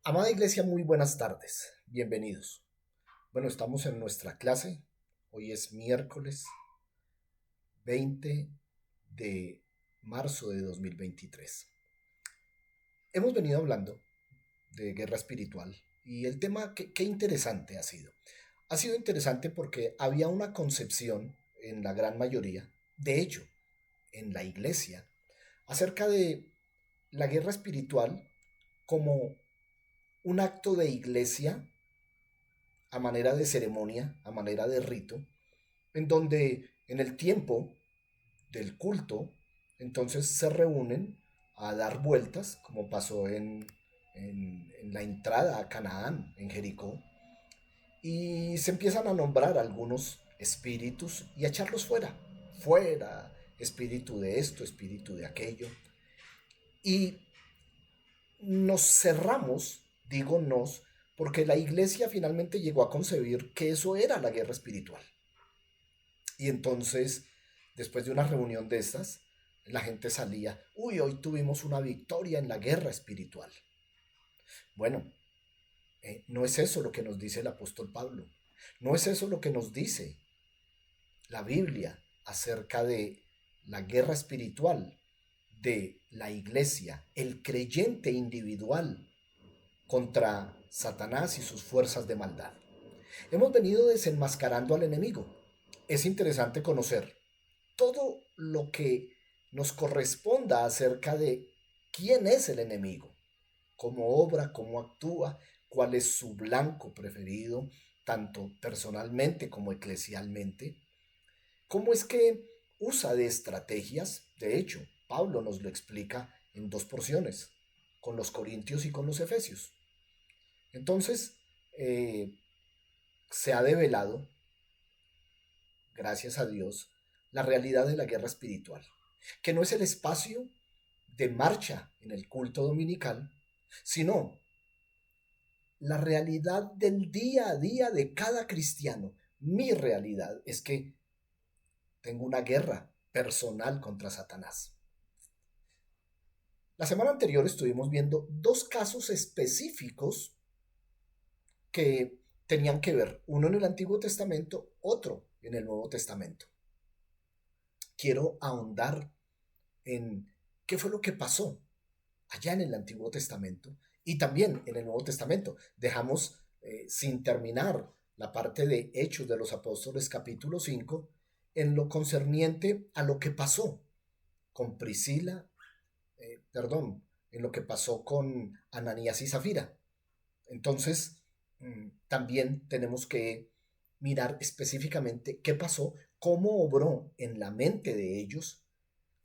Amada Iglesia, muy buenas tardes. Bienvenidos. Bueno, estamos en nuestra clase. Hoy es miércoles 20 de marzo de 2023. Hemos venido hablando de guerra espiritual y el tema, qué interesante ha sido. Ha sido interesante porque había una concepción en la gran mayoría, de hecho, en la Iglesia, acerca de la guerra espiritual como un acto de iglesia a manera de ceremonia, a manera de rito, en donde en el tiempo del culto, entonces se reúnen a dar vueltas, como pasó en la entrada a Canaán, en Jericó, y se empiezan a nombrar algunos espíritus y a echarlos fuera, fuera, espíritu de esto, espíritu de aquello, y nos cerramos, digo nos, porque la iglesia finalmente llegó a concebir que eso era la guerra espiritual. Y entonces, después de una reunión de estas, la gente salía, uy, hoy tuvimos una victoria en la guerra espiritual. Bueno, no es eso lo que nos dice el apóstol Pablo. No es eso lo que nos dice la Biblia acerca de la guerra espiritual de la iglesia, el creyente individual contra Satanás y sus fuerzas de maldad. Hemos venido desenmascarando al enemigo. Es interesante conocer todo lo que nos corresponda acerca de quién es el enemigo, cómo obra, cómo actúa, cuál es su blanco preferido, tanto personalmente como eclesialmente, cómo es que usa de estrategias. De hecho, Pablo nos lo explica en dos porciones, con los corintios y con los efesios. Entonces, eh, se ha develado, gracias a Dios, la realidad de la guerra espiritual, que no es el espacio de marcha en el culto dominical, sino la realidad del día a día de cada cristiano. Mi realidad es que tengo una guerra personal contra Satanás. La semana anterior estuvimos viendo dos casos específicos que tenían que ver, uno en el Antiguo Testamento, otro en el Nuevo Testamento. Quiero ahondar en qué fue lo que pasó allá en el Antiguo Testamento y también en el Nuevo Testamento. Dejamos sin terminar la parte de Hechos de los Apóstoles capítulo 5 en lo concerniente a lo que pasó con Priscila, perdón, en lo que pasó con Ananías y Zafira. Entonces, también tenemos que mirar específicamente qué pasó, cómo obró en la mente de ellos,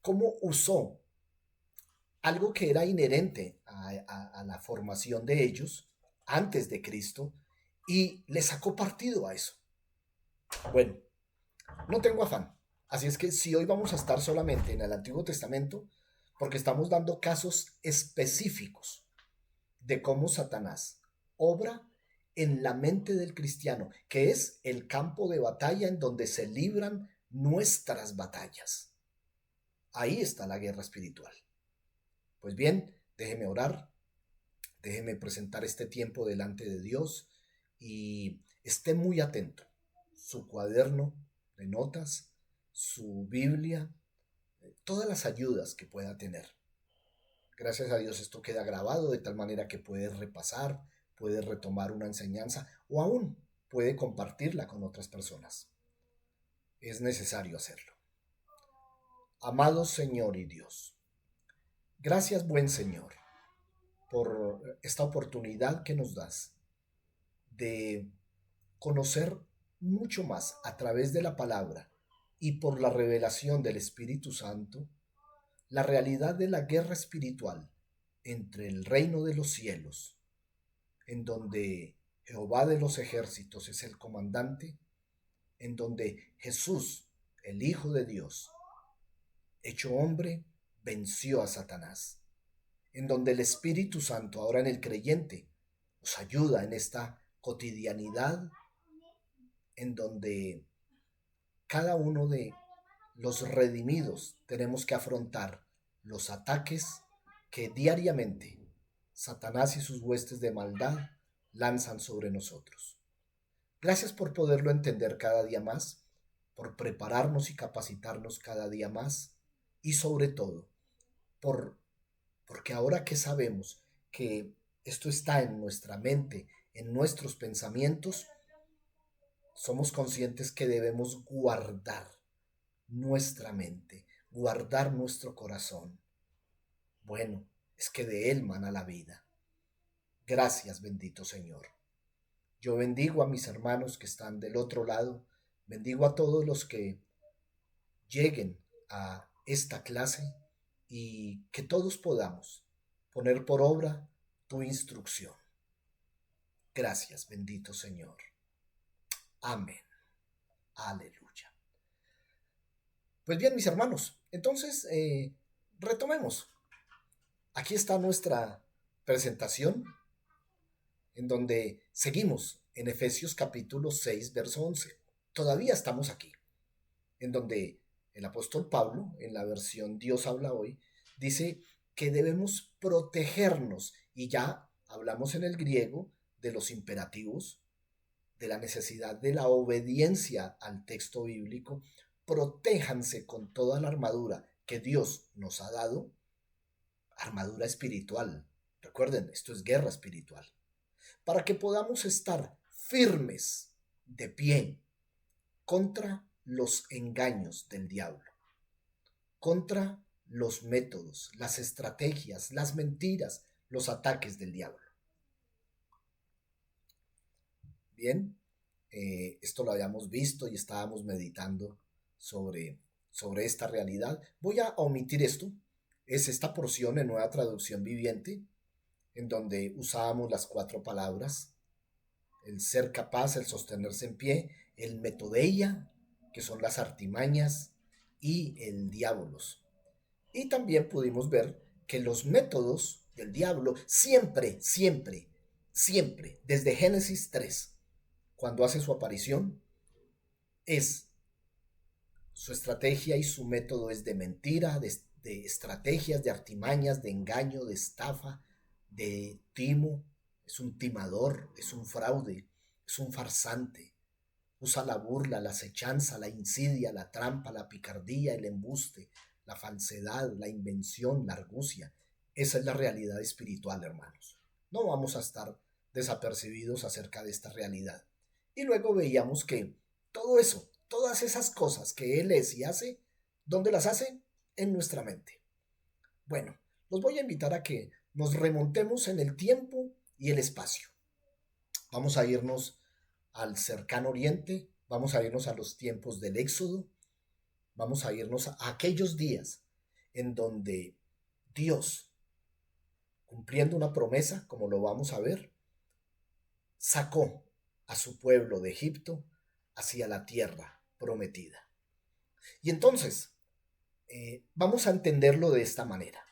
cómo usó algo que era inherente a la formación de ellos antes de Cristo y le sacó partido a eso. Bueno, no tengo afán. Así es que si hoy vamos a estar solamente en el Antiguo Testamento, porque estamos dando casos específicos de cómo Satanás obra en la mente del cristiano, que es el campo de batalla en donde se libran nuestras batallas. Ahí está la guerra espiritual. Pues bien, déjeme orar, déjeme presentar este tiempo delante de Dios y esté muy atento. Su cuaderno de notas, su Biblia, todas las ayudas que pueda tener. Gracias a Dios esto queda grabado de tal manera que puede repasar, puede retomar una enseñanza o aún puede compartirla con otras personas. Es necesario hacerlo. Amado Señor y Dios, gracias buen Señor por esta oportunidad que nos das de conocer mucho más a través de la palabra y por la revelación del Espíritu Santo la realidad de la guerra espiritual entre el reino de los cielos, en donde Jehová de los ejércitos es el comandante, en donde Jesús, el Hijo de Dios, hecho hombre, venció a Satanás, en donde el Espíritu Santo, ahora en el creyente, nos ayuda en esta cotidianidad, en donde cada uno de los redimidos tenemos que afrontar los ataques que diariamente Satanás y sus huestes de maldad lanzan sobre nosotros. Gracias por poderlo entender cada día más, por prepararnos y capacitarnos cada día más y sobre todo, por, porque ahora que sabemos que esto está en nuestra mente, en nuestros pensamientos, somos conscientes que debemos guardar nuestra mente, guardar nuestro corazón. Bueno, es que de él mana la vida. Gracias, bendito Señor. Yo bendigo a mis hermanos que están del otro lado, bendigo a todos los que lleguen a esta clase y que todos podamos poner por obra tu instrucción. Gracias, bendito Señor. Amén. Aleluya. Pues bien, mis hermanos, entonces retomemos. Aquí está nuestra presentación en donde seguimos en Efesios capítulo 6, verso 11. Todavía estamos aquí, en donde el apóstol Pablo, en la versión Dios habla hoy, dice que debemos protegernos, y ya hablamos en el griego de los imperativos, de la necesidad de la obediencia al texto bíblico. Protéjanse con toda la armadura que Dios nos ha dado, armadura espiritual. Recuerden, esto es guerra espiritual, para que podamos estar firmes de pie contra los engaños del diablo, contra los métodos, las estrategias, las mentiras, los ataques del diablo. Bien, esto lo habíamos visto y estábamos meditando sobre esta realidad. Voy a omitir esto. Es esta porción en Nueva Traducción Viviente, en donde usábamos las 4 palabras: el ser capaz, el sostenerse en pie, el metodeia, que son las artimañas, y el diabolos. Y también pudimos ver que los métodos del diablo siempre, siempre, siempre, desde Génesis 3, cuando hace su aparición, es su estrategia y su método es de mentira, de estrategias, de artimañas, de engaño, de estafa, de timo. Es un timador, es un fraude, es un farsante. Usa la burla, la acechanza, la insidia, la trampa, la picardía, el embuste, la falsedad, la invención, la argucia. Esa es la realidad espiritual, hermanos. No vamos a estar desapercibidos acerca de esta realidad. Y luego veíamos que todo eso, todas esas cosas que Él es y hace, ¿dónde las hace? En nuestra mente. Bueno, los voy a invitar a que nos remontemos en el tiempo y el espacio. Vamos a irnos al cercano oriente, vamos a irnos a los tiempos del Éxodo, vamos a irnos a aquellos días en donde Dios, cumpliendo una promesa, como lo vamos a ver, sacó a su pueblo de Egipto hacia la tierra prometida. Y entonces, vamos a entenderlo de esta manera,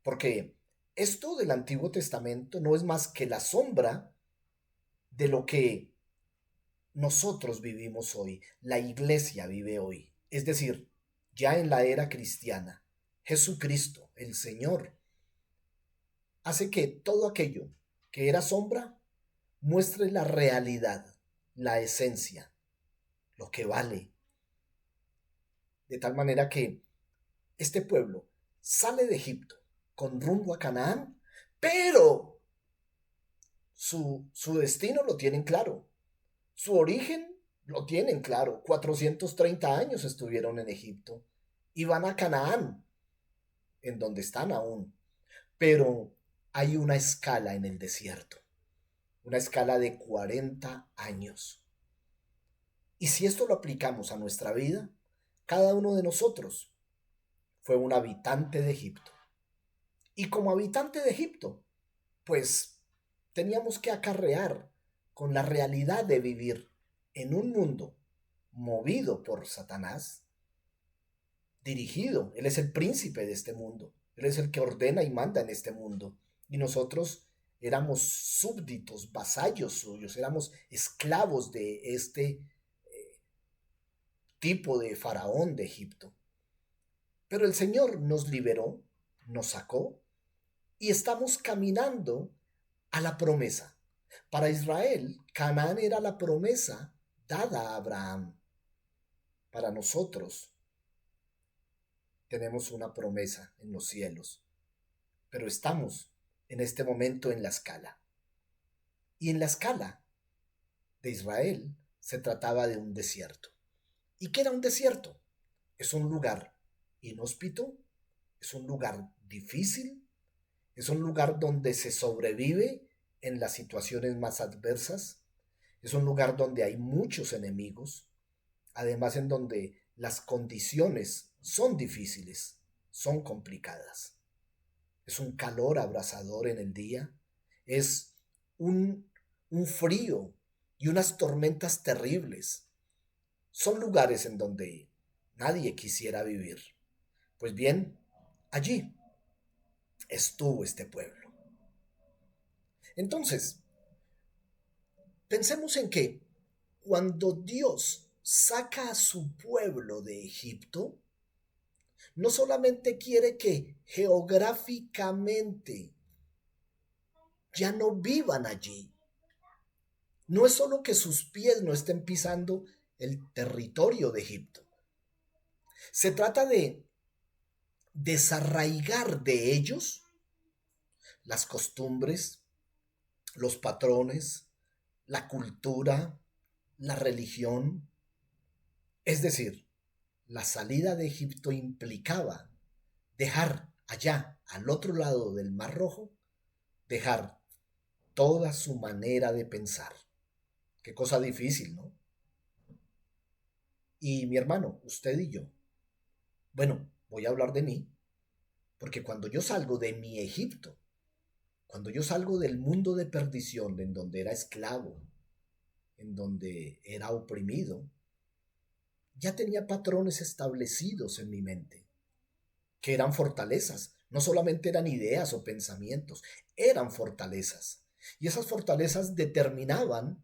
porque esto del Antiguo Testamento no es más que la sombra de lo que nosotros vivimos hoy, la iglesia vive hoy. Es decir, ya en la era cristiana, Jesucristo, el Señor, hace que todo aquello que era sombra muestre la realidad, la esencia, lo que vale. De tal manera que este pueblo sale de Egipto con rumbo a Canaán, pero su destino lo tienen claro. Su origen lo tienen claro. 430 años estuvieron en Egipto y van a Canaán, en donde están aún. Pero hay una escala en el desierto, una escala de 40 años. Y si esto lo aplicamos a nuestra vida, cada uno de nosotros fue un habitante de Egipto. Y como habitante de Egipto, pues teníamos que acarrear con la realidad de vivir en un mundo movido por Satanás, dirigido. Él es el príncipe de este mundo. Él es el que ordena y manda en este mundo. Y nosotros éramos súbditos, vasallos suyos, éramos esclavos de este tipo de faraón de Egipto. Pero el Señor nos liberó, nos sacó y estamos caminando a la promesa. Para Israel, Canaán era la promesa dada a Abraham. Para nosotros tenemos una promesa en los cielos, pero estamos en este momento en la escala. Y en la escala de Israel se trataba de un desierto. ¿Y qué era un desierto? Es un lugar inhóspito, es un lugar difícil, es un lugar donde se sobrevive en las situaciones más adversas, es un lugar donde hay muchos enemigos, además en donde las condiciones son difíciles, son complicadas. Es un calor abrasador en el día, es un frío y unas tormentas terribles. Son lugares en donde nadie quisiera vivir. Pues bien, allí estuvo este pueblo. Entonces, pensemos en que cuando Dios saca a su pueblo de Egipto, no solamente quiere que geográficamente ya no vivan allí, no es solo que sus pies no estén pisando el territorio de Egipto, se trata de desarraigar de ellos las costumbres, los patrones, la cultura, la religión. Es decir, la salida de Egipto implicaba dejar allá, al otro lado del Mar Rojo, dejar toda su manera de pensar. Qué cosa difícil, ¿no? Y mi hermano, usted y yo, bueno, voy a hablar de mí, porque cuando yo salgo de mi Egipto, cuando yo salgo del mundo de perdición, en donde era esclavo, en donde era oprimido, ya tenía patrones establecidos en mi mente, que eran fortalezas, no solamente eran ideas o pensamientos, eran fortalezas. Y esas fortalezas determinaban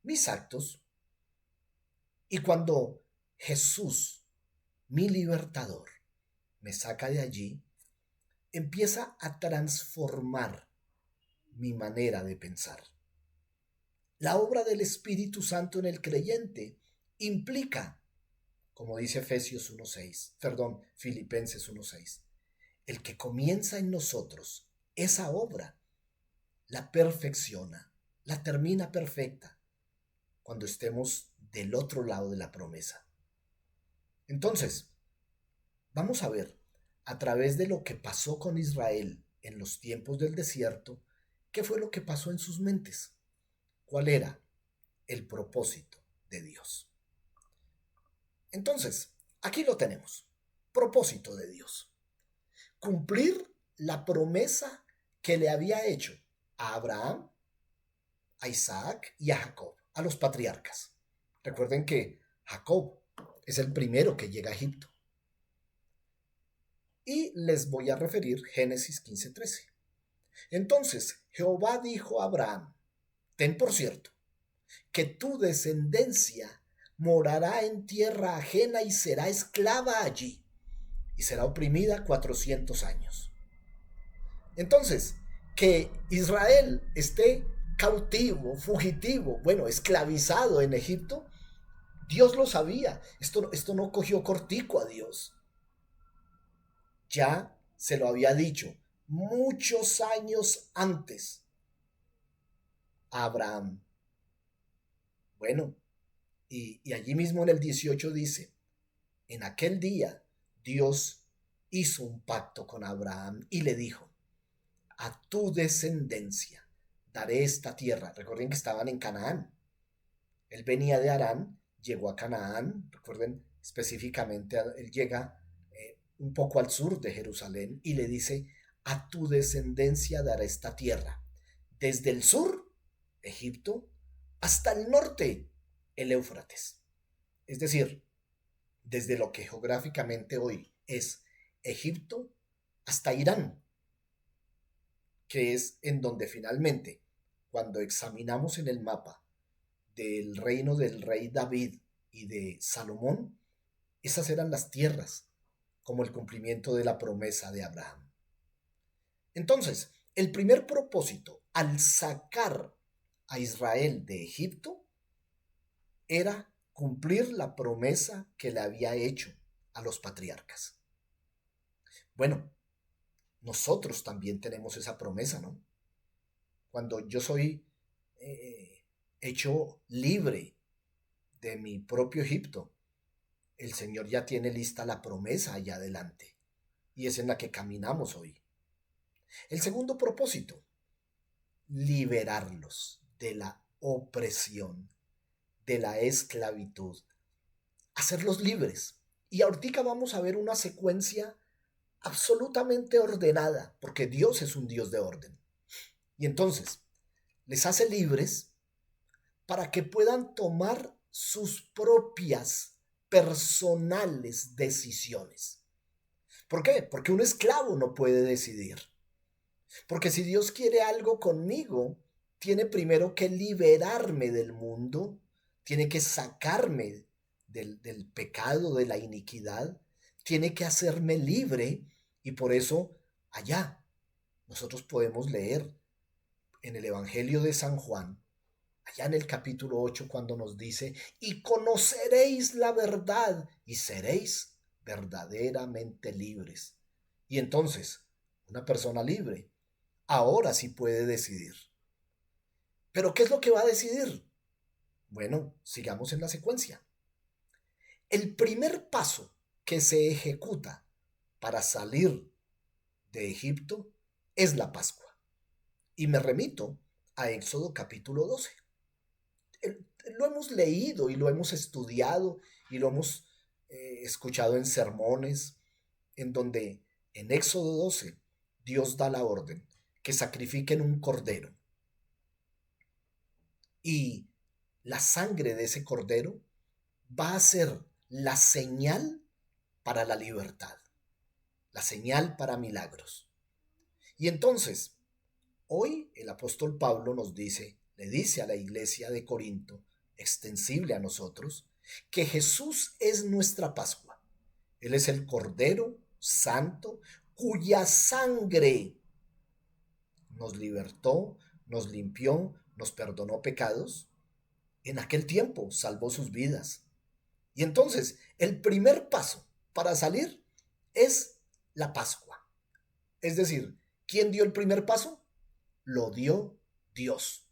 mis actos. Y cuando Jesús, mi libertador, me saca de allí, empieza a transformar mi manera de pensar. La obra del Espíritu Santo en el creyente implica, como dice Efesios 1:6, perdón, Filipenses 1:6, el que comienza en nosotros esa obra, la perfecciona, la termina perfecta cuando estemos del otro lado de la promesa. Entonces, vamos a ver, a través de lo que pasó con Israel en los tiempos del desierto, qué fue lo que pasó en sus mentes. ¿Cuál era el propósito de Dios? Entonces, aquí lo tenemos. Propósito de Dios. Cumplir la promesa que le había hecho a Abraham, a Isaac y a Jacob, a los patriarcas. Recuerden que Jacob es el primero que llega a Egipto. Y les voy a referir Génesis 15:13. Entonces Jehová dijo a Abraham, ten por cierto, que tu descendencia morará en tierra ajena y será esclava allí, y será oprimida 400 años. Entonces, que Israel esté cautivo, fugitivo, bueno, esclavizado en Egipto, Dios lo sabía. Esto no cogió cortico a Dios. Ya se lo había dicho muchos años antes a Abraham. Bueno, y allí mismo en el 18 dice, en aquel día Dios hizo un pacto con Abraham y le dijo, a tu descendencia daré esta tierra. Recuerden que estaban en Canaán. Él venía de Harán, llegó a Canaán, recuerden específicamente, él llega un poco al sur de Jerusalén y le dice, a tu descendencia dará esta tierra. Desde el sur, Egipto, hasta el norte, el Éufrates. Es decir, desde lo que geográficamente hoy es Egipto hasta Irán, que es en donde finalmente, cuando examinamos en el mapa del reino del rey David y de Salomón, esas eran las tierras como el cumplimiento de la promesa de Abraham. Entonces, el primer propósito al sacar a Israel de Egipto era cumplir la promesa que le había hecho a los patriarcas. Bueno, nosotros también tenemos esa promesa, ¿no? Cuando yo soy hecho libre de mi propio Egipto, el Señor ya tiene lista la promesa allá adelante y es en la que caminamos hoy. El segundo propósito, liberarlos de la opresión, de la esclavitud, hacerlos libres. Y ahorita vamos a ver una secuencia absolutamente ordenada, porque Dios es un Dios de orden. Y entonces, les hace libres para que puedan tomar sus propias personales decisiones. ¿Por qué? Porque un esclavo no puede decidir. Porque si Dios quiere algo conmigo, tiene primero que liberarme del mundo, tiene que sacarme del pecado, de la iniquidad, tiene que hacerme libre y por eso allá nosotros podemos leer en el Evangelio de San Juan, allá en el capítulo 8, cuando nos dice, y conoceréis la verdad y seréis verdaderamente libres. Y entonces, una persona libre ahora sí puede decidir. ¿Pero qué es lo que va a decidir? Bueno, sigamos en la secuencia. El primer paso que se ejecuta para salir de Egipto es la Pascua. Y me remito a Éxodo capítulo 12. Lo hemos leído y lo hemos estudiado y lo hemos escuchado en sermones, en donde en Éxodo 12 Dios da la orden que sacrifiquen un cordero. Y la sangre de ese cordero va a ser la señal para la libertad, la señal para milagros. Y entonces, hoy el apóstol Pablo nos dice, le dice a la iglesia de Corinto, extensible a nosotros, que Jesús es nuestra Pascua. Él es el Cordero Santo cuya sangre nos libertó, nos limpió, nos perdonó pecados. En aquel tiempo salvó sus vidas. Y entonces, el primer paso para salir es la Pascua. Es decir, ¿quién dio el primer paso? Lo dio Dios.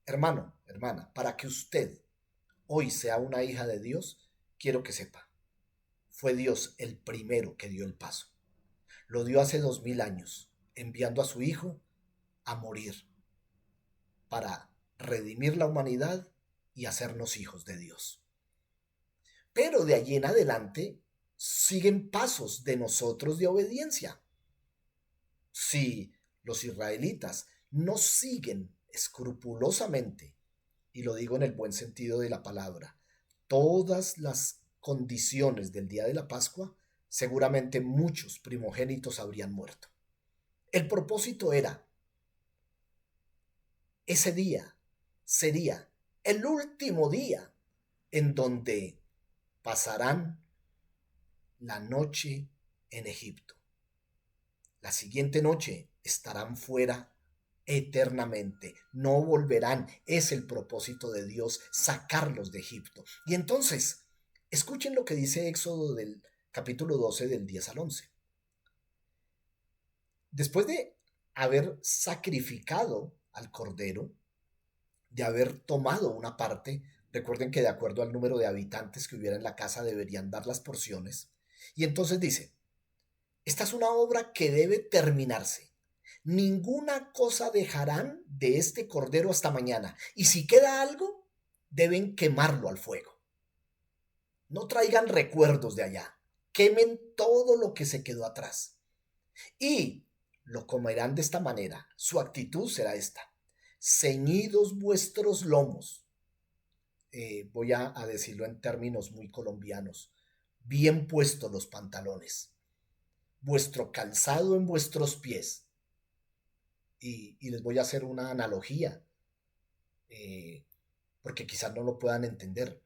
Hermano, hermana, para que usted hoy sea una hija de Dios, quiero que sepa, fue Dios el primero que dio el paso. Lo dio hace 2000 años, enviando a su Hijo a morir para redimir la humanidad y hacernos hijos de Dios. Pero de allí en adelante siguen pasos de nosotros de obediencia. Si los israelitas no siguen escrupulosamente, y lo digo en el buen sentido de la palabra, todas las condiciones del día de la Pascua, seguramente muchos primogénitos habrían muerto. El propósito era, ese día sería el último día en donde pasarán la noche en Egipto. La siguiente noche estarán fuera eternamente, no volverán. Es el propósito de Dios sacarlos de Egipto. Y entonces, escuchen lo que dice Éxodo del capítulo 12 del 10 al 11. Después de haber sacrificado al cordero, de haber tomado una parte, recuerden que de acuerdo al número de habitantes que hubiera en la casa deberían dar las porciones, y entonces dice, esta es una obra que debe terminarse. Ninguna cosa dejarán de este cordero hasta mañana. Y si queda algo, deben quemarlo al fuego. No traigan recuerdos de allá. Quemen todo lo que se quedó atrás. Y lo comerán de esta manera. Su actitud será esta. Ceñidos vuestros lomos. Voy a decirlo en términos muy colombianos. Bien puestos los pantalones. Vuestro calzado en vuestros pies. Y les voy a hacer una analogía, porque quizás no lo puedan entender.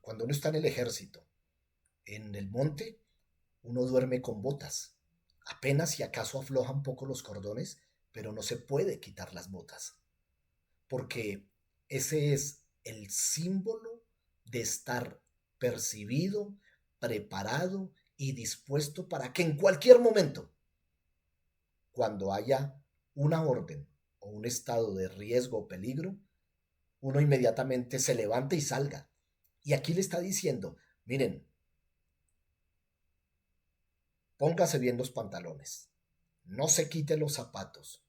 Cuando uno está en el ejército, en el monte, uno duerme con botas. Apenas si acaso afloja un poco los cordones, pero no se puede quitar las botas, porque ese es el símbolo de estar percibido, preparado y dispuesto para que en cualquier momento, cuando haya una orden o un estado de riesgo o peligro, uno inmediatamente se levante y salga. Y aquí le está diciendo, miren, póngase bien los pantalones, no se quite los zapatos,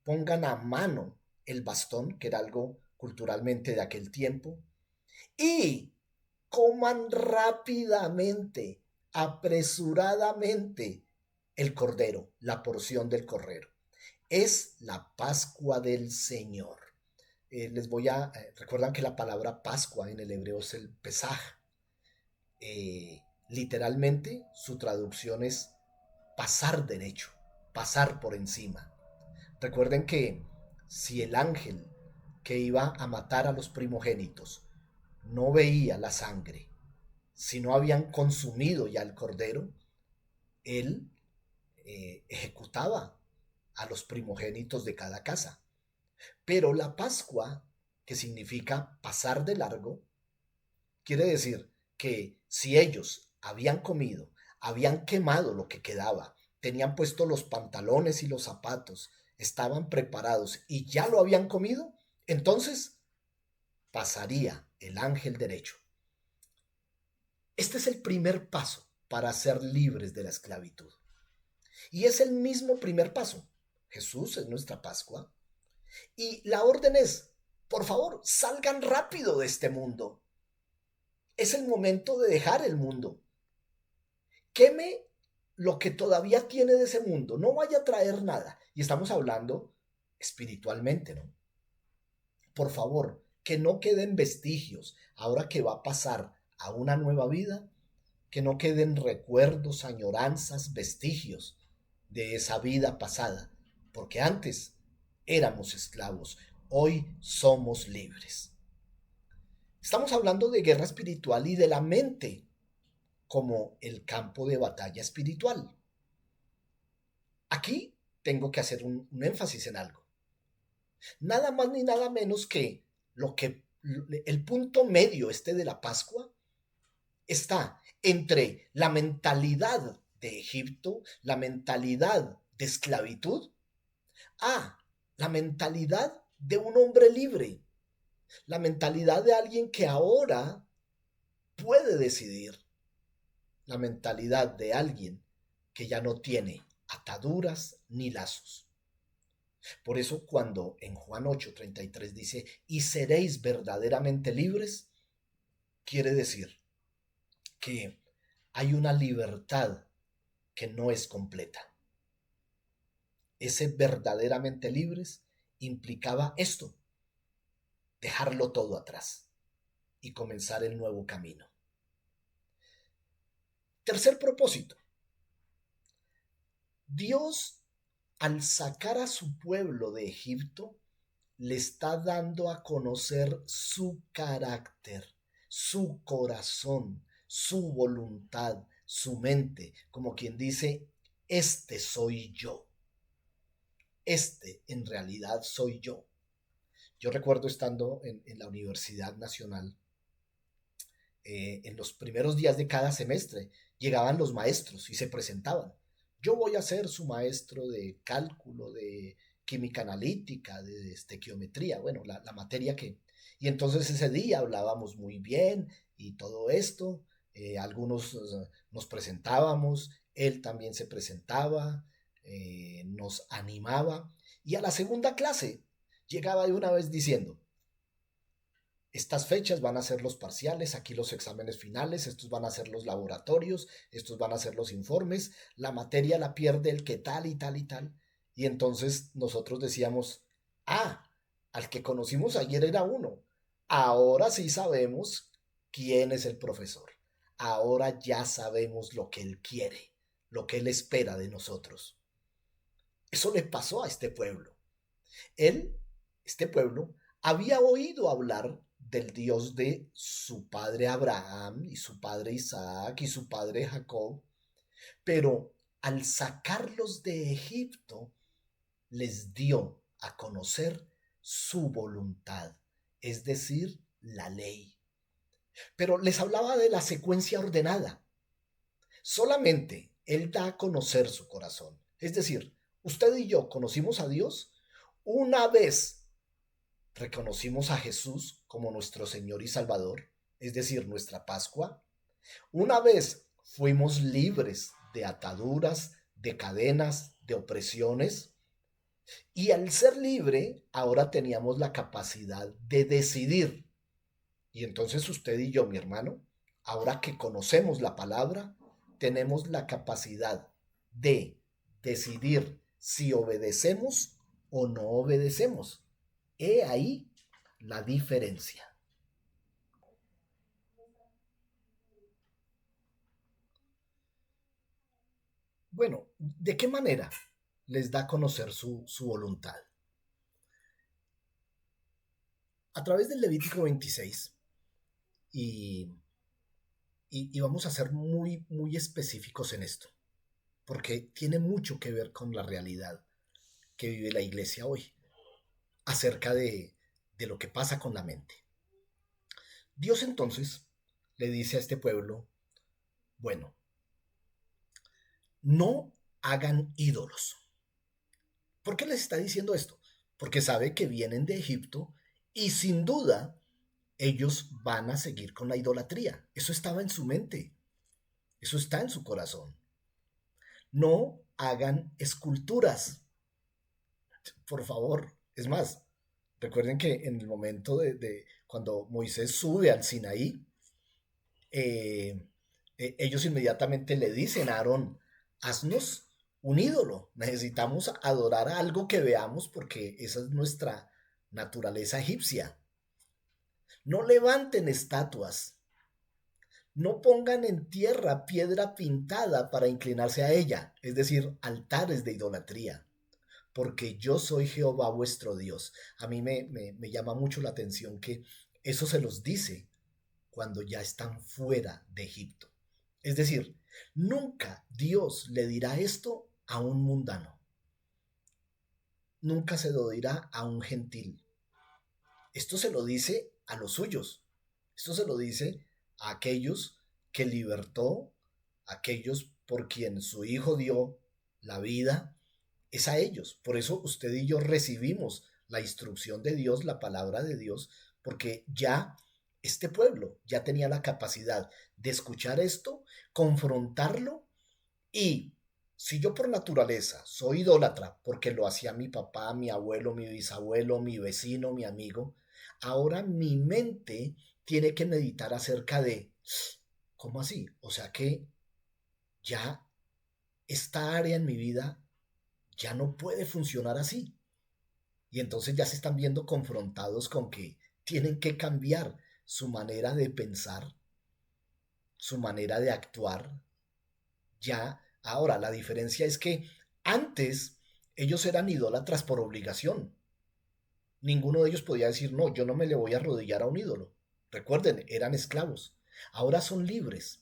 pongan a mano el bastón, que era algo culturalmente de aquel tiempo, y coman rápidamente, apresuradamente el cordero, la porción del cordero. Es la Pascua del Señor. Recuerdan que la palabra Pascua en el hebreo es el Pesaj. Literalmente su traducción es pasar derecho, pasar por encima. Recuerden que si el ángel que iba a matar a los primogénitos no veía la sangre, si no habían consumido ya el cordero, él ejecutaba a los primogénitos de cada casa. Pero la Pascua, que significa pasar de largo, quiere decir que si ellos habían comido, habían quemado lo que quedaba, tenían puesto los pantalones y los zapatos, estaban preparados y ya lo habían comido, entonces pasaría el ángel derecho. Este es el primer paso para ser libres de la esclavitud. Y es el mismo primer paso. Jesús es nuestra Pascua. Y la orden es, por favor, salgan rápido de este mundo. Es el momento de dejar el mundo. Queme lo que todavía tiene de ese mundo. No vaya a traer nada. Y estamos hablando espiritualmente, ¿no? Por favor, que no queden vestigios. Ahora que va a pasar a una nueva vida, que no queden recuerdos, añoranzas, vestigios de esa vida pasada. Porque antes éramos esclavos. Hoy somos libres. Estamos hablando de guerra espiritual y de la mente como el campo de batalla espiritual. Aquí tengo que hacer un énfasis en algo. Nada más ni nada menos que el punto medio de la Pascua está entre la mentalidad de Egipto, la mentalidad de esclavitud, a la mentalidad de un hombre libre, la mentalidad de alguien que ahora puede decidir, la mentalidad de alguien que ya no tiene ataduras ni lazos. Por eso cuando en Juan 8:33 dice, y seréis verdaderamente libres, quiere decir que hay una libertad que no es completa. Ese verdaderamente libres implicaba esto, dejarlo todo atrás y comenzar el nuevo camino. Tercer propósito. Dios, al sacar a su pueblo de Egipto, le está dando a conocer su carácter, su corazón, su voluntad, su mente, como quien dice, este soy yo. Este en realidad soy yo. Yo recuerdo estando en la Universidad Nacional, en los primeros días de cada semestre, llegaban los maestros y se presentaban. Yo voy a ser su maestro de cálculo, de química analítica, de estequiometría, bueno, la materia que... Y entonces ese día hablábamos muy bien y todo esto, algunos nos presentábamos, él también se presentaba, nos animaba y a la segunda clase llegaba de una vez diciendo, estas fechas van a ser los parciales, aquí los exámenes finales, estos van a ser los laboratorios, estos van a ser los informes, la materia la pierde el que tal y tal y tal. Y entonces nosotros decíamos, al que conocimos ayer era uno. Ahora sí sabemos quién es el profesor. Ahora ya sabemos lo que él quiere, lo que él espera de nosotros. Eso le pasó a este pueblo. Este pueblo, había oído hablar del Dios de su padre Abraham y su padre Isaac y su padre Jacob, pero al sacarlos de Egipto, les dio a conocer su voluntad, es decir, la ley. Pero les hablaba de la secuencia ordenada. Solamente Él da a conocer su corazón. Es decir, usted y yo conocimos a Dios una vez reconocimos a Jesús como nuestro Señor y Salvador, es decir, nuestra Pascua. Una vez fuimos libres de ataduras, de cadenas, de opresiones. Y al ser libre, ahora teníamos la capacidad de decidir. Y entonces usted y yo, mi hermano, ahora que conocemos la palabra, tenemos la capacidad de decidir si obedecemos o no obedecemos. He ahí la diferencia. Bueno, ¿de qué manera les da a conocer su voluntad? A través del Levítico 26, y, y vamos a ser muy específicos en esto, porque tiene mucho que ver con la realidad que vive la iglesia hoy, acerca de lo que pasa con la mente. Dios entonces le dice a este pueblo, bueno, no hagan ídolos. ¿Por qué les está diciendo esto? Porque sabe que vienen de Egipto y sin duda ellos van a seguir con la idolatría. Eso estaba en su mente, eso está en su corazón. No hagan esculturas, por favor. Es más, recuerden que en el momento de cuando Moisés sube al Sinaí, eh, ellos inmediatamente le dicen a Aarón, haznos un ídolo, necesitamos adorar a algo que veamos porque esa es nuestra naturaleza egipcia. No levanten estatuas, no pongan en tierra piedra pintada para inclinarse a ella, es decir, altares de idolatría, porque yo soy Jehová vuestro Dios. A mí me llama mucho la atención que eso se los dice cuando ya están fuera de Egipto. Es decir, nunca Dios le dirá esto a un mundano, nunca se lo dirá a un gentil. Esto se lo dice a los suyos, esto se lo dice a aquellos que libertó, a aquellos por quien su Hijo dio la vida, es a ellos. Por eso usted y yo recibimos la instrucción de Dios, la palabra de Dios, porque ya este pueblo ya tenía la capacidad de escuchar esto, confrontarlo y si yo por naturaleza soy idólatra, porque lo hacía mi papá, mi abuelo, mi bisabuelo, mi vecino, mi amigo, ahora mi mente tiene que meditar acerca de, ¿cómo así? O sea que ya esta área en mi vida ya no puede funcionar así. Y entonces ya se están viendo confrontados con que tienen que cambiar su manera de pensar, su manera de actuar. Ya, ahora, la diferencia es que antes ellos eran idólatras por obligación. Ninguno de ellos podía decir, no, yo no me le voy a arrodillar a un ídolo. Recuerden, eran esclavos. Ahora son libres.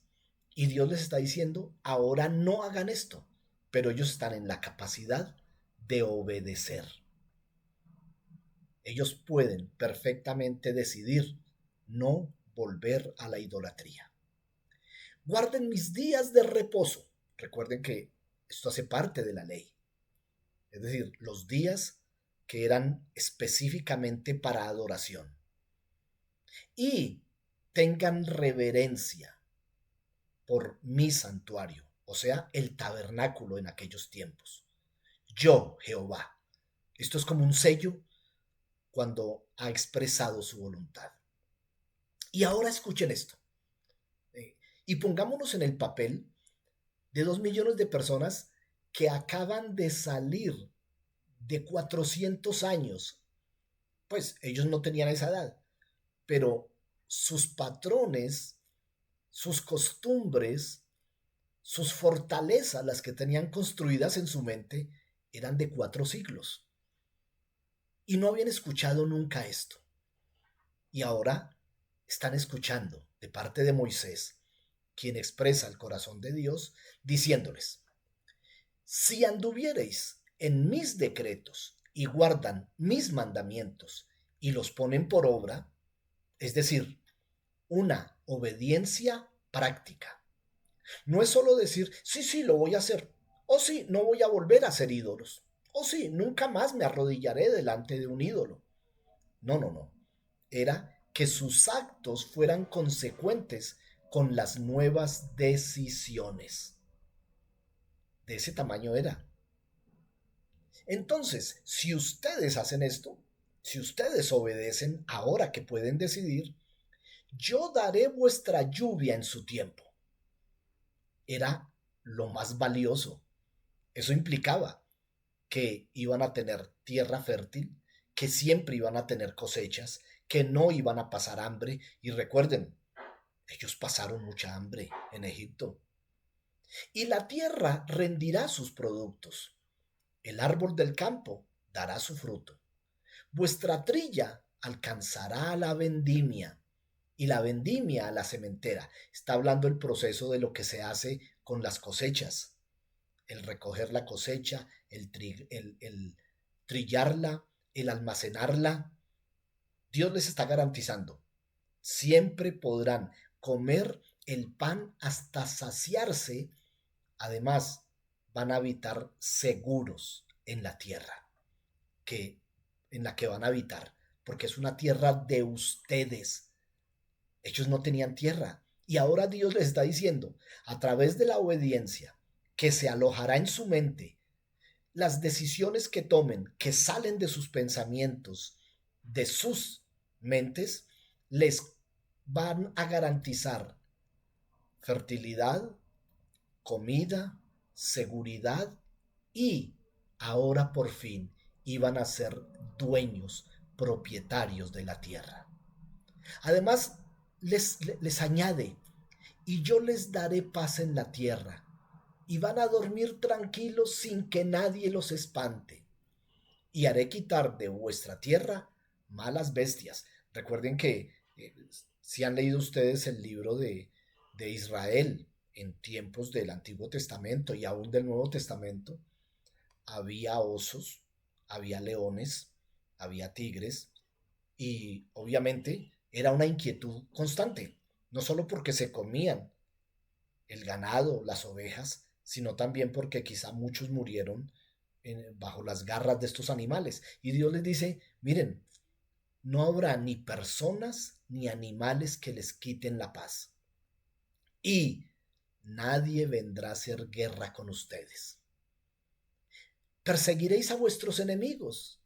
Y Dios les está diciendo, ahora no hagan esto. Pero ellos están en la capacidad de obedecer. Ellos pueden perfectamente decidir no volver a la idolatría. Guarden mis días de reposo. Recuerden que esto hace parte de la ley. Es decir, los días que eran específicamente para adoración. Y tengan reverencia por mi santuario, o sea, el tabernáculo en aquellos tiempos. Yo, Jehová. Esto es como un sello cuando ha expresado su voluntad. Y ahora escuchen esto. Y pongámonos en el papel de 2 millones de personas que acaban de salir de 400 años. Pues ellos no tenían esa edad, pero sus patrones, sus costumbres, sus fortalezas, las que tenían construidas en su mente, eran de 4 siglos. Y no habían escuchado nunca esto. Y ahora están escuchando de parte de Moisés, quien expresa el corazón de Dios, diciéndoles, Si anduviereis en mis decretos y guardan mis mandamientos y los ponen por obra, es decir, una obediencia práctica. No es solo decir, sí, sí, lo voy a hacer, o sí, no voy a volver a hacer ídolos, o sí, nunca más me arrodillaré delante de un ídolo. No, no, no. Era que sus actos fueran consecuentes con las nuevas decisiones. De ese tamaño era. Entonces, si ustedes hacen esto, si ustedes obedecen ahora que pueden decidir, yo daré vuestra lluvia en su tiempo. Era lo más valioso. Eso implicaba que iban a tener tierra fértil, que siempre iban a tener cosechas, que no iban a pasar hambre. Y recuerden, ellos pasaron mucha hambre en Egipto. Y la tierra rendirá sus productos. El árbol del campo dará su fruto. Vuestra trilla alcanzará a la vendimia y la vendimia a la sementera. Está hablando el proceso de lo que se hace con las cosechas. El recoger la cosecha, el trillarla, el almacenarla. Dios les está garantizando. Siempre podrán comer el pan hasta saciarse. Además, van a habitar seguros en la tierra que, en la que van a habitar, porque es una tierra de ustedes. Ellos no tenían tierra. Y ahora Dios les está diciendo, a través de la obediencia, que se alojará en su mente, las decisiones que tomen, que salen de sus pensamientos, de sus mentes, les van a garantizar fertilidad, comida, seguridad y ahora por fin iban a ser dueños, propietarios de la tierra. Además, les añade, y yo les daré paz en la tierra, y van a dormir tranquilos sin que nadie los espante, y haré quitar de vuestra tierra malas bestias. Recuerden que si han leído ustedes el libro de Israel en tiempos del Antiguo Testamento y aún del Nuevo Testamento, había osos, había leones, había tigres, y obviamente era una inquietud constante, no solo porque se comían el ganado, las ovejas, sino también porque quizá muchos murieron bajo las garras de estos animales. Y Dios les dice, miren, no habrá ni personas ni animales que les quiten la paz. Y nadie vendrá a hacer guerra con ustedes. Perseguiréis a vuestros enemigos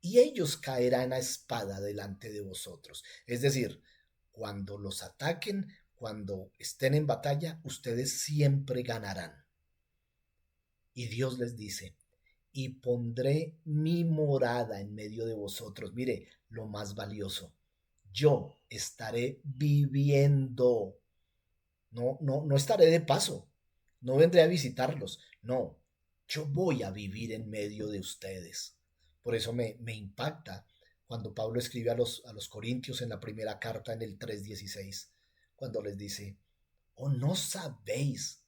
y ellos caerán a espada delante de vosotros. Es decir, cuando los ataquen, cuando estén en batalla, ustedes siempre ganarán. Y Dios les dice, y pondré mi morada en medio de vosotros. Mire, lo más valioso. Yo estaré viviendo. No estaré de paso. No vendré a visitarlos. No, yo voy a vivir en medio de ustedes. Por eso me impacta cuando Pablo escribe a los Corintios en la primera carta en el 3:16, cuando les dice, ¿o no sabéis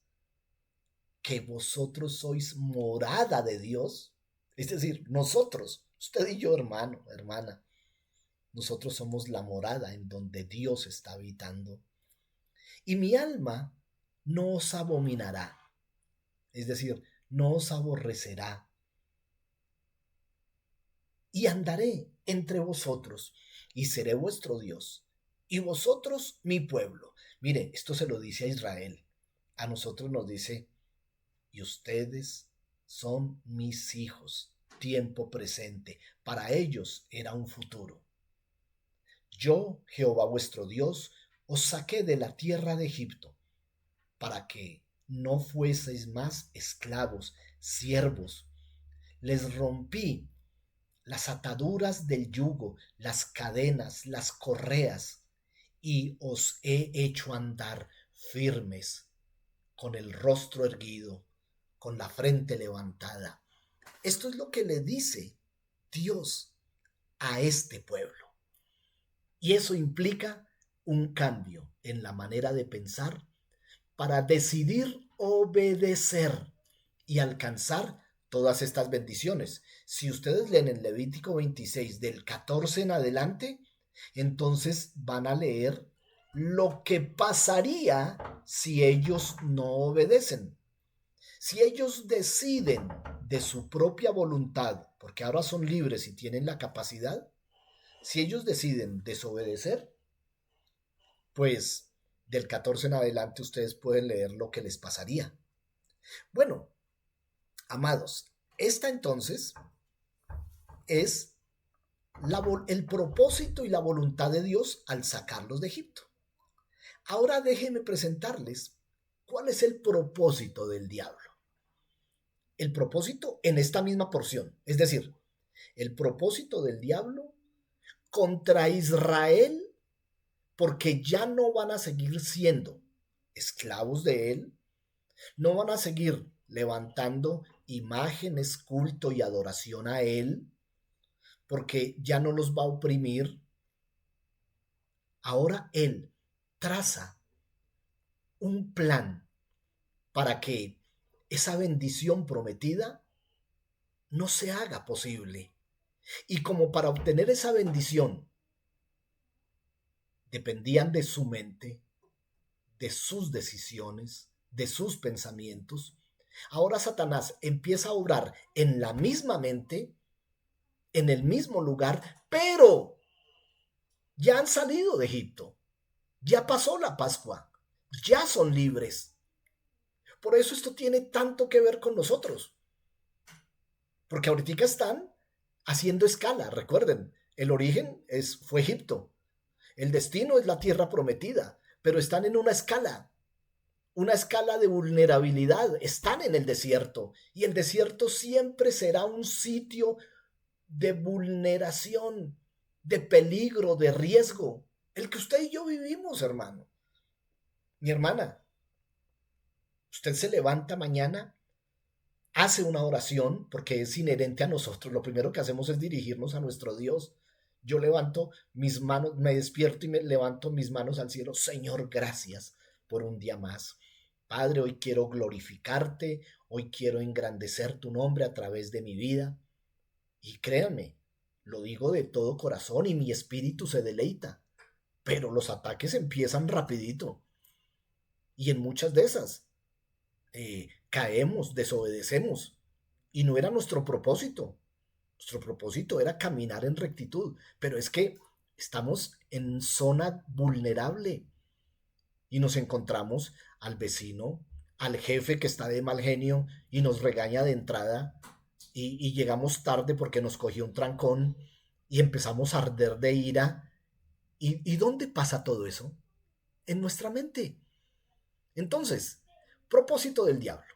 que vosotros sois morada de Dios? Es decir, nosotros, usted y yo, hermano, hermana, nosotros somos la morada en donde Dios está habitando. Y mi alma no os abominará, es decir, no os aborrecerá. Y andaré entre vosotros y seré vuestro Dios y vosotros mi pueblo. Mire, esto se lo dice a Israel. A nosotros nos dice, y ustedes son mis hijos, tiempo presente. Para ellos era un futuro. Yo, Jehová vuestro Dios, os saqué de la tierra de Egipto, para que no fueseis más esclavos, siervos. Les rompí las ataduras del yugo, las cadenas, las correas, y os he hecho andar firmes, con el rostro erguido, con la frente levantada. Esto es lo que le dice Dios a este pueblo. Y eso implica un cambio en la manera de pensar para decidir obedecer y alcanzar todas estas bendiciones. Si ustedes leen en Levítico 26 del 14 en adelante, entonces van a leer lo que pasaría si ellos no obedecen. Si ellos deciden de su propia voluntad, porque ahora son libres y tienen la capacidad, si ellos deciden desobedecer, pues del 14 en adelante ustedes pueden leer lo que les pasaría. Bueno, amados, esta entonces es el propósito y la voluntad de Dios al sacarlos de Egipto. Ahora déjenme presentarles cuál es el propósito del diablo. El propósito en esta misma porción, es decir, el propósito del diablo contra Israel, porque ya no van a seguir siendo esclavos de él, no van a seguir levantando imágenes, culto y adoración a él, porque ya no los va a oprimir. Ahora él traza un plan para que esa bendición prometida no se haga posible. Y como para obtener esa bendición dependían de su mente, de sus decisiones, de sus pensamientos, ahora Satanás empieza a obrar en la misma mente, en el mismo lugar, pero ya han salido de Egipto, ya pasó la Pascua, ya son libres. Por eso esto tiene tanto que ver con nosotros, porque ahorita están haciendo escala. Recuerden, el origen fue Egipto, el destino es la tierra prometida, pero están en una escala de vulnerabilidad. Están en el desierto y el desierto siempre será un sitio de vulneración, de peligro, de riesgo, el que usted y yo vivimos, hermano. Mi hermana, usted se levanta mañana, hace una oración, porque es inherente a nosotros. Lo primero que hacemos es dirigirnos a nuestro Dios. Yo levanto mis manos, me despierto y me levanto mis manos al cielo. Señor, gracias por un día más. Padre, hoy quiero glorificarte, hoy quiero engrandecer tu nombre a través de mi vida. Y créanme, lo digo de todo corazón y mi espíritu se deleita, pero los ataques empiezan rapidito. Y en muchas de esas caemos, desobedecemos. Y no era nuestro propósito. Nuestro propósito era caminar en rectitud. Pero es que estamos en zona vulnerable y nos encontramos al vecino, al jefe que está de mal genio y nos regaña de entrada y llegamos tarde porque nos cogió un trancón y empezamos a arder de ira. ¿Y dónde pasa todo eso? En nuestra mente. Entonces, propósito del diablo: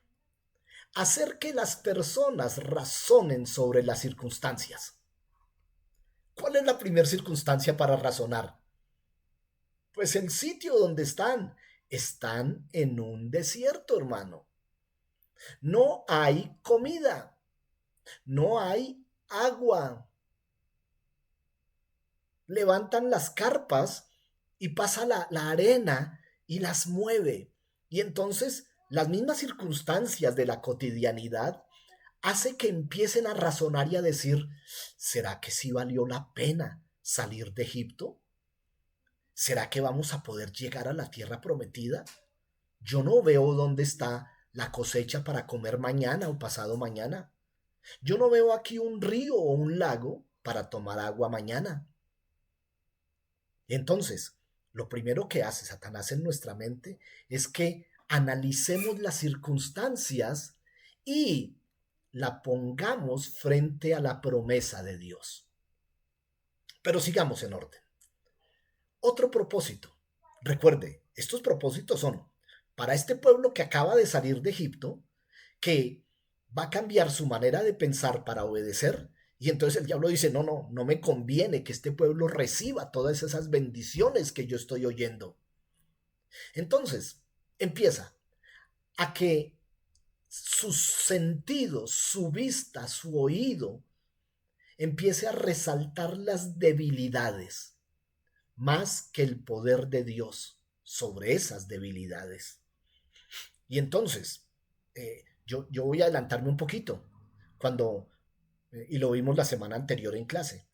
hacer que las personas razonen sobre las circunstancias. ¿Cuál es la primera circunstancia para razonar? Pues el sitio donde están. Están en un desierto, hermano. No hay comida. No hay agua. Levantan las carpas y pasa la arena y las mueve. Y entonces las mismas circunstancias de la cotidianidad hace que empiecen a razonar y a decir, ¿será que sí valió la pena salir de Egipto? ¿Será que vamos a poder llegar a la tierra prometida? Yo no veo dónde está la cosecha para comer mañana o pasado mañana. Yo no veo aquí un río o un lago para tomar agua mañana. Entonces, lo primero que hace Satanás en nuestra mente es que analicemos las circunstancias y la pongamos frente a la promesa de Dios. Pero sigamos en orden. Otro propósito. Recuerde, estos propósitos son para este pueblo que acaba de salir de Egipto, que va a cambiar su manera de pensar para obedecer. Y entonces el diablo dice, no me conviene que este pueblo reciba todas esas bendiciones que yo estoy oyendo. Entonces empieza a que sus sentidos, su vista, su oído, empiece a resaltar las debilidades más que el poder de Dios sobre esas debilidades. Y entonces Yo voy a adelantarme un poquito. Cuando, y lo vimos la semana anterior en clase,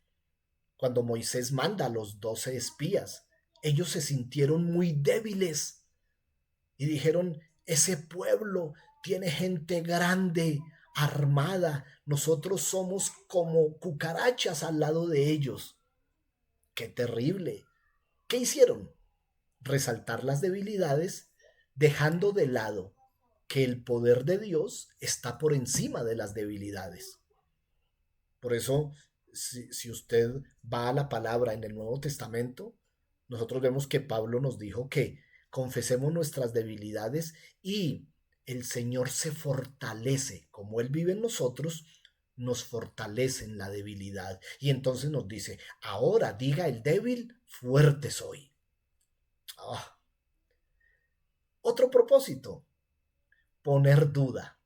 cuando Moisés manda a los 12 espías, ellos se sintieron muy débiles y dijeron, ese pueblo tiene gente grande, armada, nosotros somos como cucarachas al lado de ellos. ¡Qué terrible! ¿Qué hicieron? Resaltar las debilidades, dejando de lado que el poder de Dios está por encima de las debilidades. Por eso, si usted va a la palabra en el Nuevo Testamento, nosotros vemos que Pablo nos dijo que confesemos nuestras debilidades y el Señor se fortalece. Como Él vive en nosotros, nos fortalece en la debilidad. Y entonces nos dice, ahora diga el débil, fuerte soy. Ah. Otro propósito, poner duda.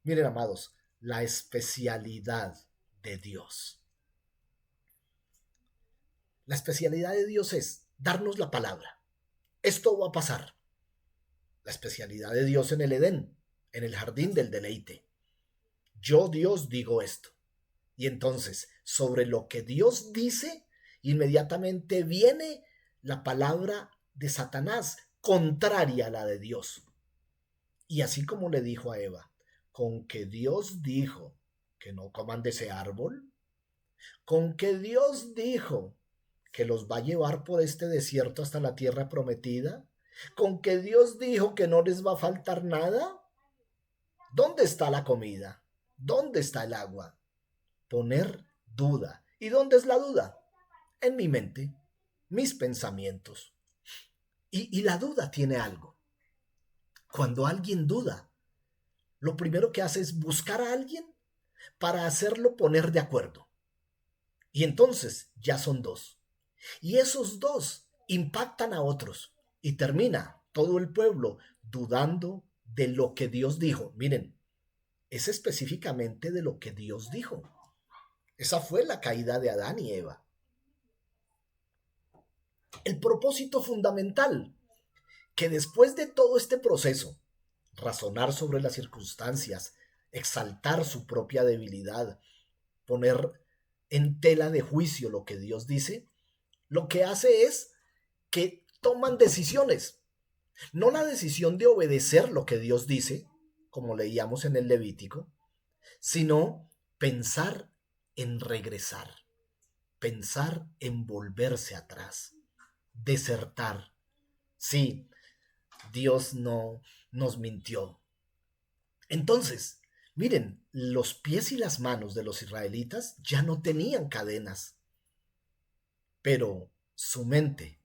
Miren, amados, la especialidad de Dios. La especialidad de Dios es darnos la palabra. Esto va a pasar. La especialidad de Dios en el Edén, en el jardín del deleite. Yo, Dios, digo esto. Y entonces, sobre lo que Dios dice, inmediatamente viene la palabra de Satanás, contraria a la de Dios. Y así como le dijo a Eva, con que Dios dijo que no coman de ese árbol, con que Dios dijo que los va a llevar por este desierto hasta la tierra prometida, con que Dios dijo que no les va a faltar nada, ¿dónde está la comida? ¿Dónde está el agua? Poner duda. ¿Y dónde es la duda? En mi mente, mis pensamientos. Y la duda tiene algo. Cuando alguien duda, lo primero que hace es buscar a alguien para hacerlo poner de acuerdo. Y entonces ya son dos. Y esos dos impactan a otros. Y termina todo el pueblo dudando de lo que Dios dijo. Miren, es específicamente de lo que Dios dijo. Esa fue la caída de Adán y Eva. El propósito fundamental, que después de todo este proceso, razonar sobre las circunstancias, exaltar su propia debilidad, poner en tela de juicio lo que Dios dice, lo que hace es que toman decisiones. No la decisión de obedecer lo que Dios dice, como leíamos en el Levítico, sino pensar en regresar, pensar en volverse atrás, desertar. Sí, Dios no nos mintió. Entonces, miren, los pies y las manos de los israelitas ya no tenían cadenas, pero su mente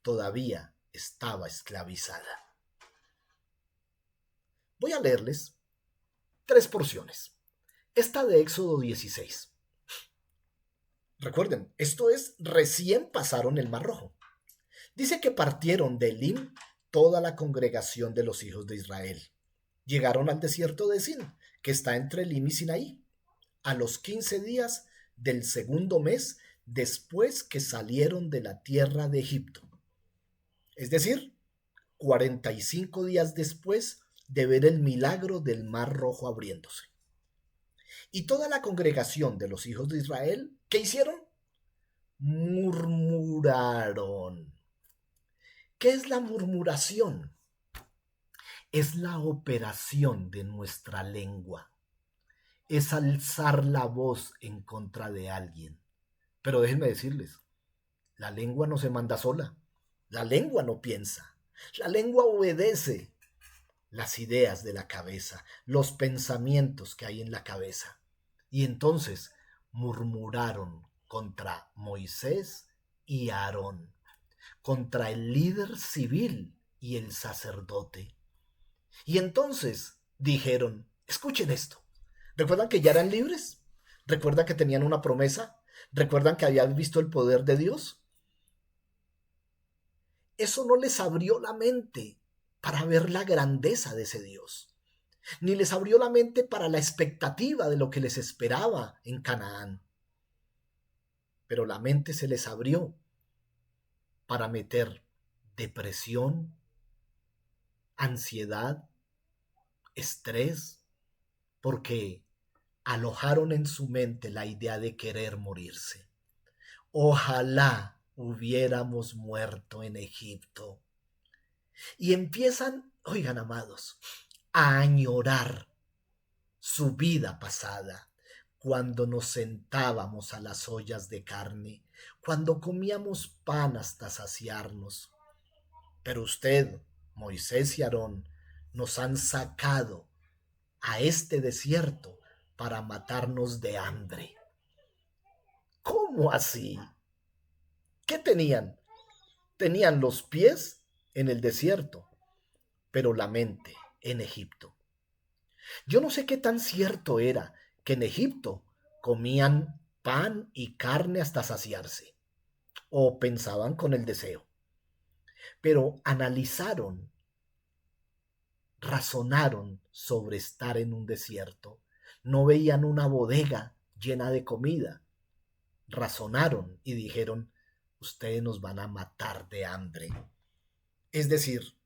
todavía estaba esclavizada. Voy a leerles 3 porciones. Esta de Éxodo 16. Recuerden, esto es recién pasaron el Mar Rojo. Dice que partieron de Elim toda la congregación de los hijos de Israel. Llegaron al desierto de Sin, que está entre Elim y Sinaí, a los 15 días del segundo mes después que salieron de la tierra de Egipto. Es decir, 45 días después de ver el milagro del Mar Rojo abriéndose. Y toda la congregación de los hijos de Israel, ¿qué hicieron? Murmuraron. ¿Qué es la murmuración? Es la operación de nuestra lengua. Es alzar la voz en contra de alguien. Pero déjenme decirles, la lengua no se manda sola. La lengua no piensa. La lengua obedece las ideas de la cabeza, los pensamientos que hay en la cabeza. Y entonces murmuraron contra Moisés y Aarón, contra el líder civil y el sacerdote. Y entonces dijeron, escuchen esto, ¿recuerdan que ya eran libres? ¿Recuerdan que tenían una promesa? ¿Recuerdan que habían visto el poder de Dios? Eso no les abrió la mente para ver la grandeza de ese Dios, ni les abrió la mente para la expectativa de lo que les esperaba en Canaán. Pero la mente se les abrió para meter depresión, ansiedad, estrés, porque alojaron en su mente la idea de querer morirse. Ojalá hubiéramos muerto en Egipto. Y empiezan, oigan amados, a añorar su vida pasada, cuando nos sentábamos a las ollas de carne, cuando comíamos pan hasta saciarnos. Pero usted, Moisés y Aarón, nos han sacado a este desierto para matarnos de hambre. ¿Cómo así? ¿Qué tenían? Tenían los pies en el desierto, pero la mente en Egipto. Yo no sé qué tan cierto era que en Egipto comían pan y carne hasta saciarse, o pensaban con el deseo, pero analizaron, razonaron sobre estar en un desierto. No veían una bodega llena de comida. Razonaron y dijeron, ustedes nos van a matar de hambre. Es decir,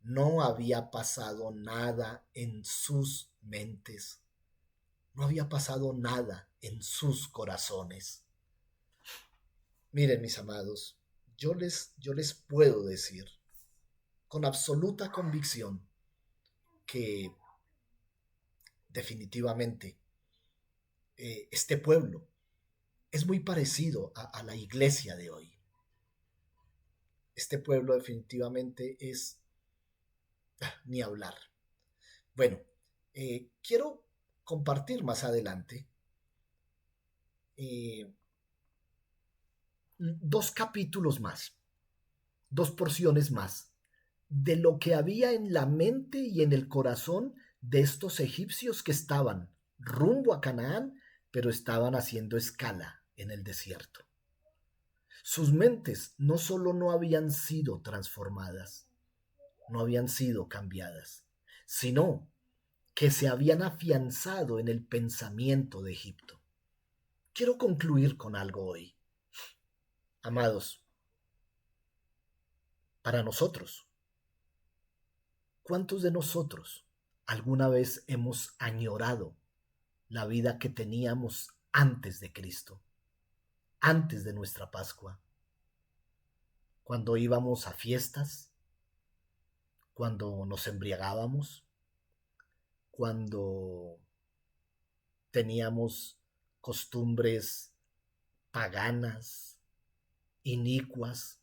no había pasado nada en sus mentes, no había pasado nada en sus corazones. Miren, mis amados, yo les puedo decir con absoluta convicción que definitivamente este pueblo es muy parecido a la iglesia de hoy. Este pueblo definitivamente es ni hablar. Bueno, quiero compartir más adelante dos capítulos más, dos porciones más de lo que había en la mente y en el corazón de estos egipcios que estaban rumbo a Canaán, pero estaban haciendo escala en el desierto. Sus mentes no solo no habían sido transformadas, no habían sido cambiadas, sino que se habían afianzado en el pensamiento de Egipto. Quiero concluir con algo hoy. Amados, para nosotros, ¿cuántos de nosotros alguna vez hemos añorado la vida que teníamos antes de Cristo, antes de nuestra Pascua? Cuando íbamos a fiestas, cuando nos embriagábamos, cuando teníamos costumbres paganas, inicuas,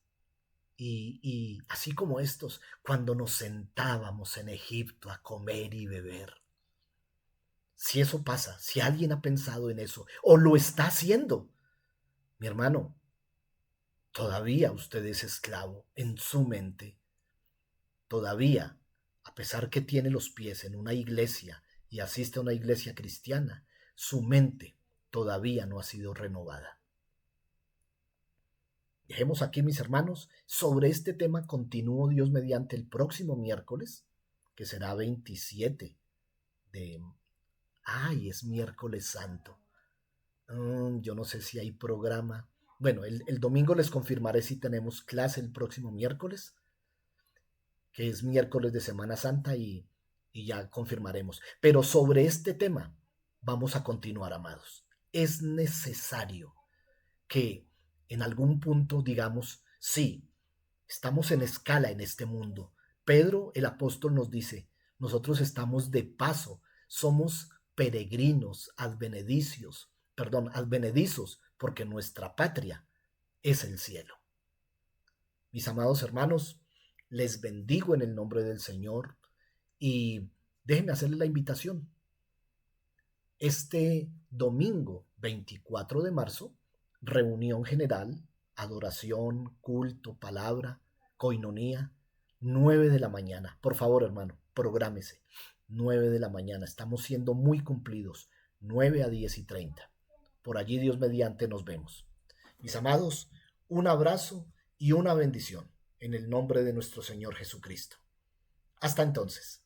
y así como estos, cuando nos sentábamos en Egipto a comer y beber. Si eso pasa, si alguien ha pensado en eso o lo está haciendo, mi hermano, todavía usted es esclavo en su mente. Todavía, a pesar que tiene los pies en una iglesia y asiste a una iglesia cristiana, su mente todavía no ha sido renovada. Dejemos aquí, mis hermanos, sobre este tema continúo Dios mediante el próximo miércoles, que será 27 de... ¡Ay, es miércoles santo! Yo no sé si hay programa. Bueno, el domingo les confirmaré si tenemos clase el próximo miércoles, que es miércoles de Semana Santa, y ya confirmaremos. Pero sobre este tema vamos a continuar, amados. Es necesario que en algún punto digamos, sí, estamos en escala en este mundo. Pedro, el apóstol, nos dice, nosotros estamos de paso, somos peregrinos, advenedizos, porque nuestra patria es el cielo. Mis amados hermanos, les bendigo en el nombre del Señor y déjenme hacerles la invitación. Este domingo 24 de marzo, reunión general, adoración, culto, palabra, coinonía, 9 de la mañana. Por favor, hermano, prográmese. 9 de la mañana, estamos siendo muy cumplidos. 9 a 10:30. Por allí, Dios mediante, nos vemos. Mis amados, un abrazo y una bendición en el nombre de nuestro Señor Jesucristo. Hasta entonces.